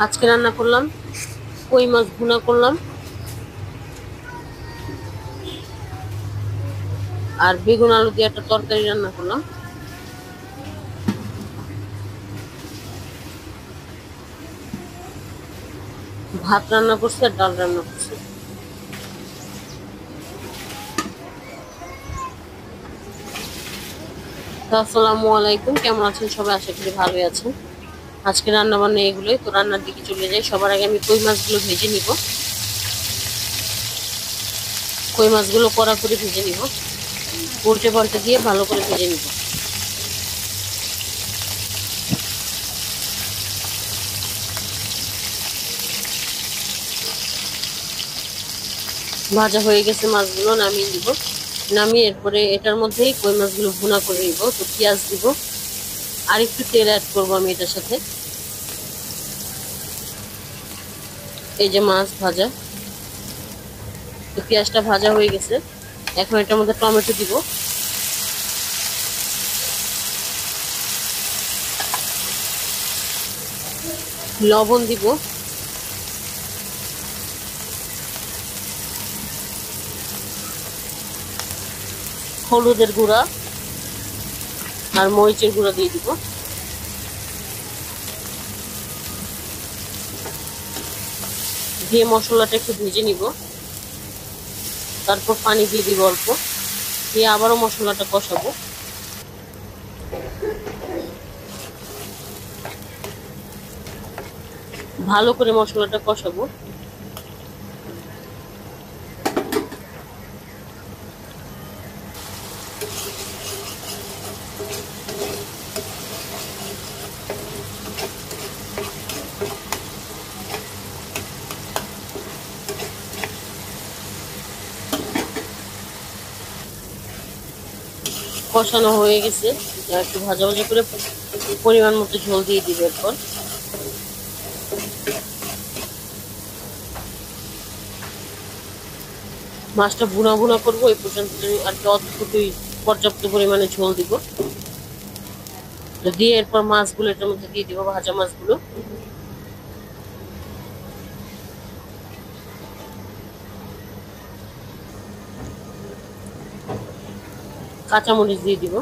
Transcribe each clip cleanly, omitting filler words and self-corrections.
আজকে রান্না করলাম কই মাছ ভুনা করলাম আর বেগুন আলু দিয়ে একটা তরকারি রান্না করলাম। ভাত রান্না করছি আর ডাল রান্না করছি। আসসালামু আলাইকুম, কেমন আছেন সবাই? আশা করি ভালোই আছেন। আজকে রান্না বান্না এগুলোই, তো রান্নার দিকে চলে যাই। সবার আগে আমি কই মাছগুলো ভেজে নিব। কই মাছগুলো কড়া করে ভেজে নিব, উল্টে পাল্টে দিয়ে ভালো করে ভেজে নিব। ভাজা হয়ে গেছে, মাছগুলো নামিয়ে দিব। নামিয়ে এরপরে এটার মধ্যেই কই মাছগুলো ভুনা করে নিব। তো পেঁয়াজ দিব আর একটু তেল অ্যাড করবো আমি এটার সাথে। এই যে মাছ ভাজা, তো পেঁয়াজটা ভাজা হয়ে গেছে। এখন এটার মধ্যে টমেটো দিব, লবণ দিব, হলুদের গুঁড়া আর মরিচের গুঁড়া দিয়ে দিব। দিয়ে মশলাটা একটু ভেজে নিব, তারপর পানি দিয়ে দিব অল্প, দিয়ে আবারও মশলাটা কষাবো। ভালো করে মশলাটা কষাবো। কষানো হয়ে গেছে, একটু ভাজা ভাজা করে পরিমাণ মতো ঝোল দিয়ে দিব। এরপর মাছটা ভুনা ভুনা করবো, এই পর্যন্ত আর কি অতটুকুই পর্যাপ্ত পরিমাণে ঝোল দিব। তো দিয়ে এরপর মাছগুলো এটার মধ্যে দিয়ে দিব, ভাজা মাছগুলো। কাঁচামরিচ দিয়ে দিব।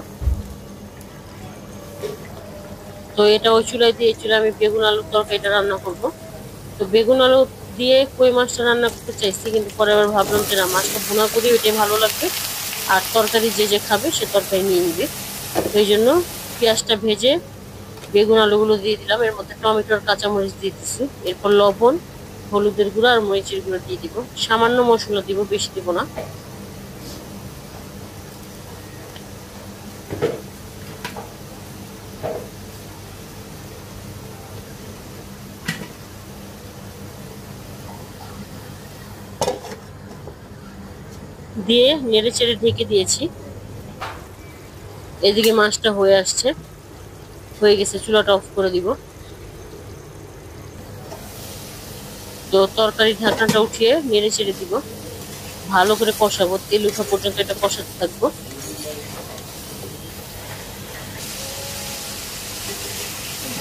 তো এটা ওই চুলায় দিয়ে চুলায় আমি বেগুন আলুর তরকারিটা রান্না করব। তো বেগুন আলু দিয়ে কই মাছটা রান্না করতে চাইছি, কিন্তু পরে আবার ভাবলাম যে না, মাছটা ভুনা করি, ওইটাই ভালো লাগবে। আর তরকারি যে যে খাবে সে তরকারি নিয়ে নিবে। তো এই জন্য পেঁয়াজটা ভেজে বেগুন আলুগুলো দিয়ে দিলাম। এর মধ্যে টমেটোর কাঁচামরিচ দিয়ে দিচ্ছি। এরপর লবণ, হলুদের গুঁড়া আর মরিচের গুঁড়া দিয়ে দিব। সামান্য মশলা দিব, বেশি দিব না। দিয়ে নেড়ে চেড়ে ঢেকে দিয়েছি। এদিকে মাছটা হয়ে আসছে, হয়ে গেছে, চুলাটা অফ করে দিব। তো তরকারি ঢাকনাটা উঠিয়ে নেড়ে চেড়ে দিব, ভালো করে কষাবো, তেল উঠা পর্যন্ত এটা কষাতে থাকবো।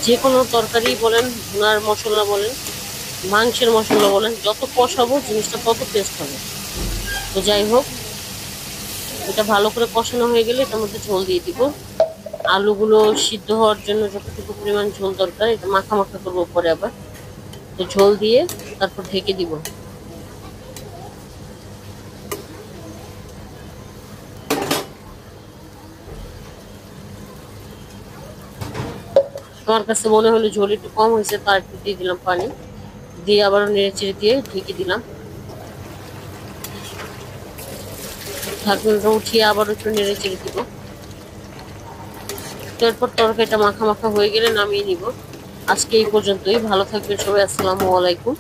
যে কোনো তরকারি বলেন, ভুনার মশলা বলেন, মাংসের মশলা বলেন, যত কষাবো জিনিসটা তত টেস্ট হবে। তো যাই হোক, এটা ভালো করে কষানো হয়ে গেলে এটার মধ্যে ঝোল দিয়ে দিব। আলুগুলো সিদ্ধ হওয়ার জন্য যতটুকু পরিমাণ ঝোল দরকার, এটা মাখা মাখা করবো পরে আবার। তো ঝোল দিয়ে তারপর ঢেকে দিব। আমার কাছে মনে হলো ঝোল একটু কম হয়েছে, তার একটু দিয়ে দিলাম পানি, দিয়ে আবারও নেড়ে চেড়ে দিয়ে ঢেকে দিলাম। ঢাকনাটা উঠিয়ে আবার একটু নেড়ে চেড়ে দিব। এরপর তরকারিটা মাখা মাখা হয়ে গেলে নামিয়ে নিব। আজকে এই পর্যন্তই, ভালো থাকবেন সবাই, আসসালামু আলাইকুম।